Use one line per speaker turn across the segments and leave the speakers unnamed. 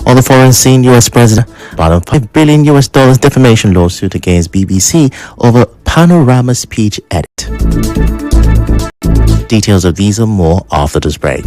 On the foreign scene, U.S. President filed a $5 billion defamation lawsuit against BBC over panorama speech edit. Details of these and more after this break.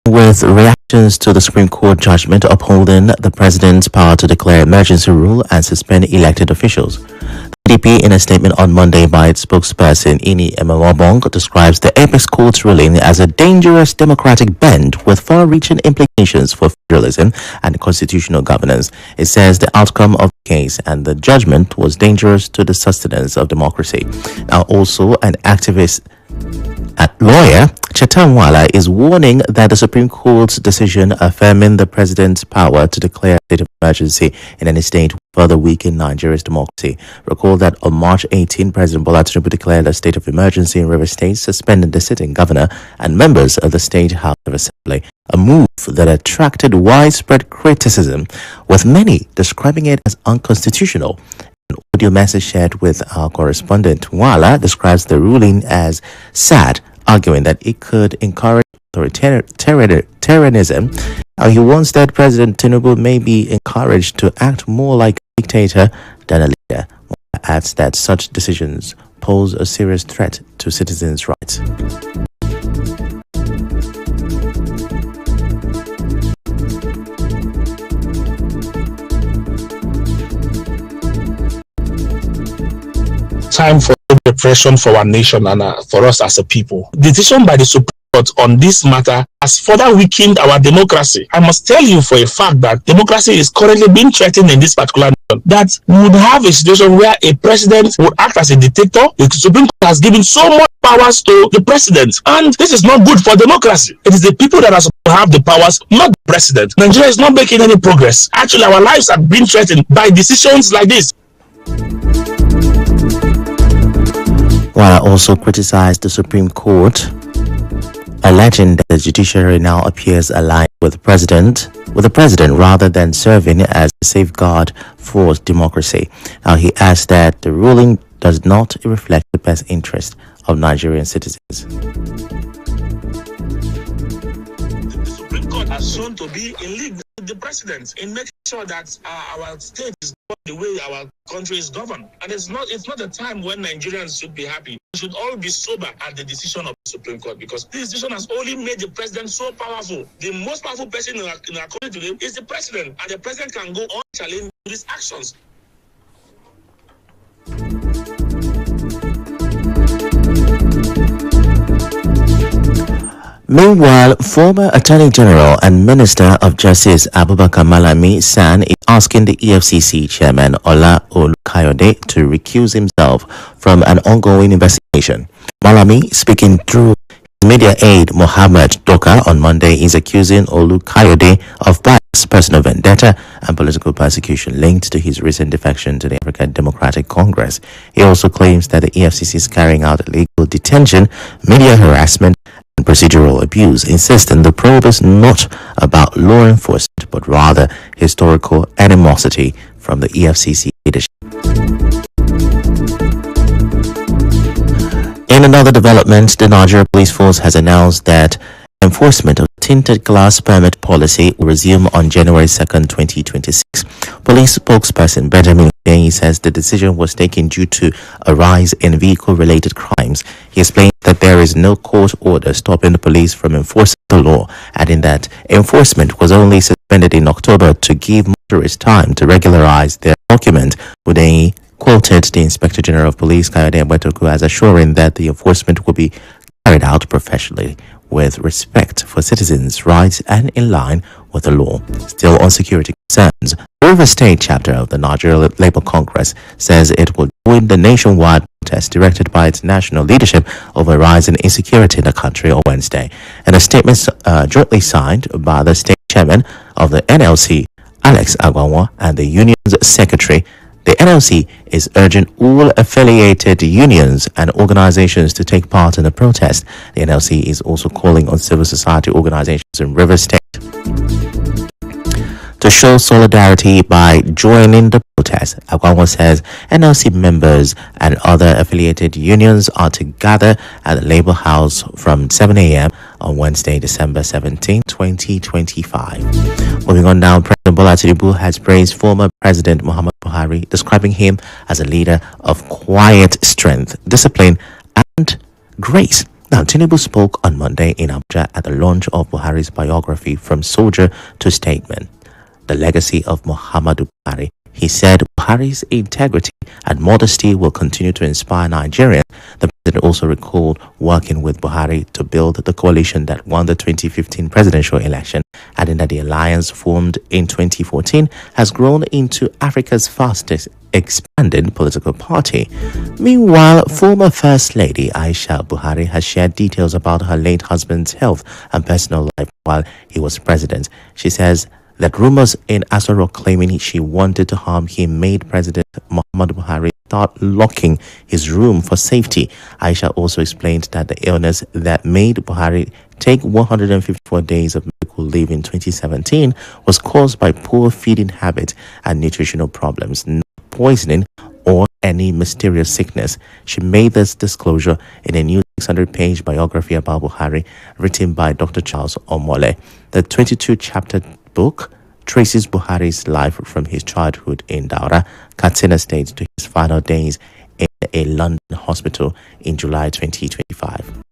With reactions to the Supreme Court judgment upholding the president's power to declare emergency rule and suspend elected officials. The PDP, in a statement on Monday by its spokesperson Ini Emewabong, describes the Apex Court's ruling as a dangerous democratic bend with far-reaching implications for federalism and constitutional governance. It says the outcome of the case and the judgment was dangerous to the sustenance of democracy. Now, also an activist lawyer, Chetanwala, is warning that the Supreme Court's decision affirming the president's power to declare a state of emergency in any state will further weaken Nigeria's democracy. Recall that on March 18, President Bola Tinubu declared a state of emergency in Rivers State, suspending the sitting governor and members of the State House of Assembly, a move that attracted widespread criticism, with many describing it as unconstitutional. An audio message shared with our correspondent Wala describes the ruling as sad, arguing that it could encourage authoritarianism. He warns that President Tinubu may be encouraged to act more like a dictator than a leader. Wala adds that such decisions pose a serious threat to citizens' rights.
Time for depression for our nation and for us as a people. Decision by the Supreme Court on this matter has further weakened our democracy. I must tell you for a fact that democracy is currently being threatened in this particular nation. That we would have a situation where a president would act as a dictator. The Supreme Court has given so much powers to the president, and this is not good for democracy. It is the people that are supposed to have the powers, not the president. Nigeria is not making any progress. Actually, our lives are being threatened by decisions like this.
While also criticized the Supreme Court, alleging that the judiciary now appears aligned with the president rather than serving as a safeguard for democracy. Now, he adds that the ruling does not reflect the best interest of Nigerian citizens.
The Supreme Court has shown to be in league with the president in making sure that our state is the way our country is governed. And it's not a time when Nigerians should be happy. We should all be sober at the decision of the Supreme Court, because this decision has only made the president so powerful. The most powerful person in our country today is the president, and the president can go on challenging these actions.
Meanwhile, former Attorney General and Minister of Justice Abubakar Malami San is asking the EFCC Chairman Ola Olukayode to recuse himself from an ongoing investigation. Malami, speaking through his media aide Mohammed Doka on Monday, is accusing Olukayode of bias, personal vendetta, and political persecution linked to his recent defection to the African Democratic Congress. He also claims that the EFCC is carrying out illegal detention, media harassment, and procedural abuse, insisting the probe is not about law enforcement but rather historical animosity from the EFCC leadership. In another development, the Nigeria Police Force has announced that enforcement of tinted glass permit policy will resume on January 2nd, 2026, Police spokesperson Benjamin Muonyili says the decision was taken due to a rise in vehicle-related crimes. He explained that there is no court order stopping the police from enforcing the law, adding that enforcement was only suspended in October to give motorists time to regularize their document. Muonyili quoted the Inspector General of Police Kayode Ifechukwu as assuring that the enforcement will be carried out professionally with respect for citizens' rights and in line with the law. Still on security concerns, the River State chapter of the Nigeria Labour Congress says it will join the nationwide protest directed by its national leadership over rising insecurity in the country on Wednesday. In a statement jointly signed by the state chairman of the NLC, Alex Agwanwa, and the union's secretary, the NLC is urging all affiliated unions and organizations to take part in the protest. The NLC is also calling on civil society organizations in River State to show solidarity by joining the protest. Agwanwa says NLC members and other affiliated unions are to gather at the Labour House from 7 a.m. on Wednesday, December 17, 2025. Moving on now, President Bola Tinubu has praised former President Muhammadu Buhari, describing him as a leader of quiet strength, discipline, and grace. Now, Tinubu spoke on Monday in Abuja at the launch of Buhari's biography, From Soldier to Statesman, The Legacy of Muhammadu Buhari. He said Buhari's integrity and modesty will continue to inspire Nigerians. The president also recalled working with Buhari to build the coalition that won the 2015 presidential election, adding that the alliance formed in 2014 has grown into Africa's fastest expanding political party. Meanwhile, former First Lady Aisha Buhari has shared details about her late husband's health and personal life while he was president. She says that rumors in Aso Rock claiming she wanted to harm him made President Muhammadu Buhari start locking his room for safety. Aisha also explained that the illness that made Buhari take 154 days of medical leave in 2017 was caused by poor feeding habits and nutritional problems, not poisoning or any mysterious sickness. She made this disclosure in a new 600-page biography about Buhari written by Dr. Charles Omole. The 22-chapter book traces Buhari's life from his childhood in Daura, Katsina State, to his final days in a London hospital in July 2025.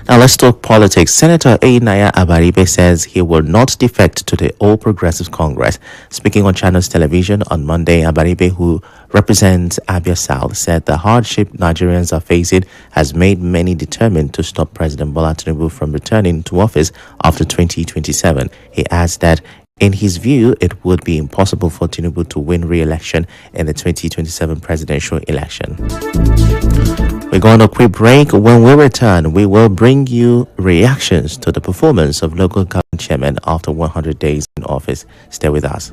Now let's talk politics. Senator Naya Abaribe says he will not defect to the All Progressives Congress. Speaking on Channels Television on Monday, Abaribe, who represents Abia South, said the hardship Nigerians are facing has made many determined to stop President Bola Tinubu from returning to office after 2027. He adds that in his view, it would be impossible for Tinubu to win re-election in the 2027 presidential election. We're going on a quick break. When we return, we will bring you reactions to the performance of local government chairman after 100 days in office. Stay with us.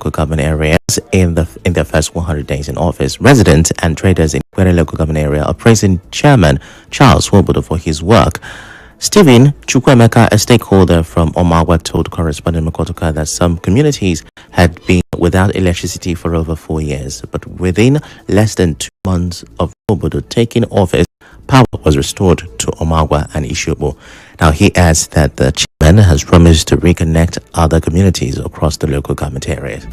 local government areas in their first 100 days in office. Residents and traders in Kwere local government area are praising Chairman Charles Swobodo for his work. Stephen Chukwemeka, a stakeholder from Omagwa, told correspondent Makotoka that some communities had been without electricity for over 4 years, but within less than 2 months of Swobodo taking office, power was restored to Omagwa and Ishobo. Now, he adds that the chairman has promised to reconnect other communities across the local government areas.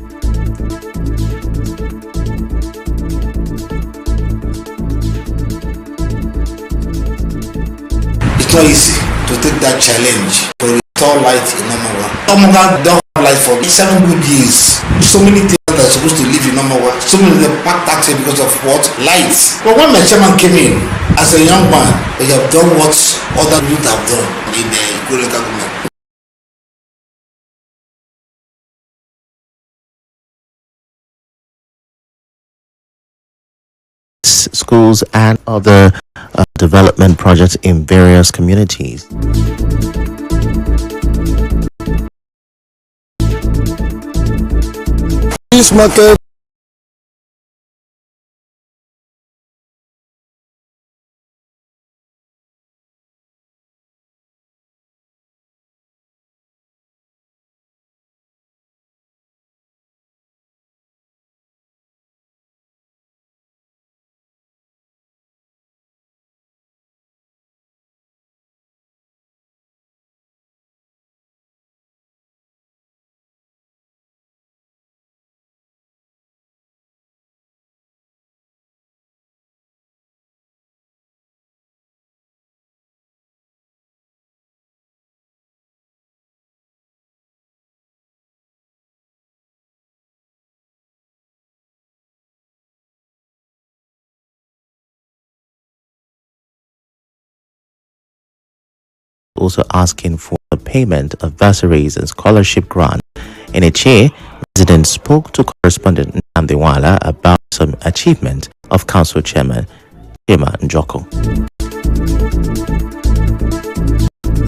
It's not easy to take that challenge to restore light in Omawa. Omawa don't have light for 7 good years. So many things that are supposed to live in Omawa. So many of them packed taxi because of what? Lights. But when my chairman came in, as a young man, he have done what other youth have done in the local government.
Schools and other development projects in various communities.
This market
also asking for the payment of bursaries and scholarship grants. In a chair, residents spoke to correspondent Namdewala about some achievement of council chairman Chima Njoko.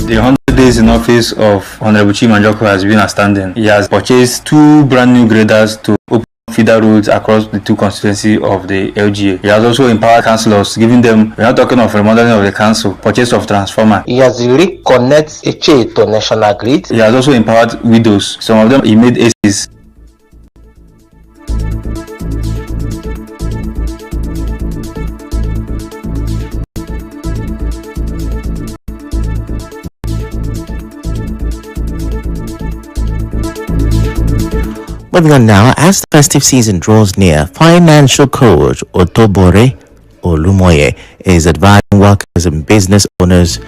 The 100 days in office of Honorable Chima Njoko has been outstanding. He has purchased 2 brand new graders to open feeder roads across the 2 constituencies of the LGA. He has also empowered councillors, giving them, we're not talking of remodeling of the council, purchase of transformer.
He has reconnected Eche to national grid.
He has also empowered widows. Some of them he made ACs.
Moving on now, as the festive season draws near, financial coach Otobore Olumoye is advising workers and business owners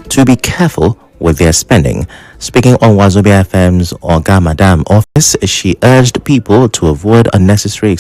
to be careful with their spending. Speaking on Wazobia FM's Oga Madam office, she urged people to avoid unnecessary expenses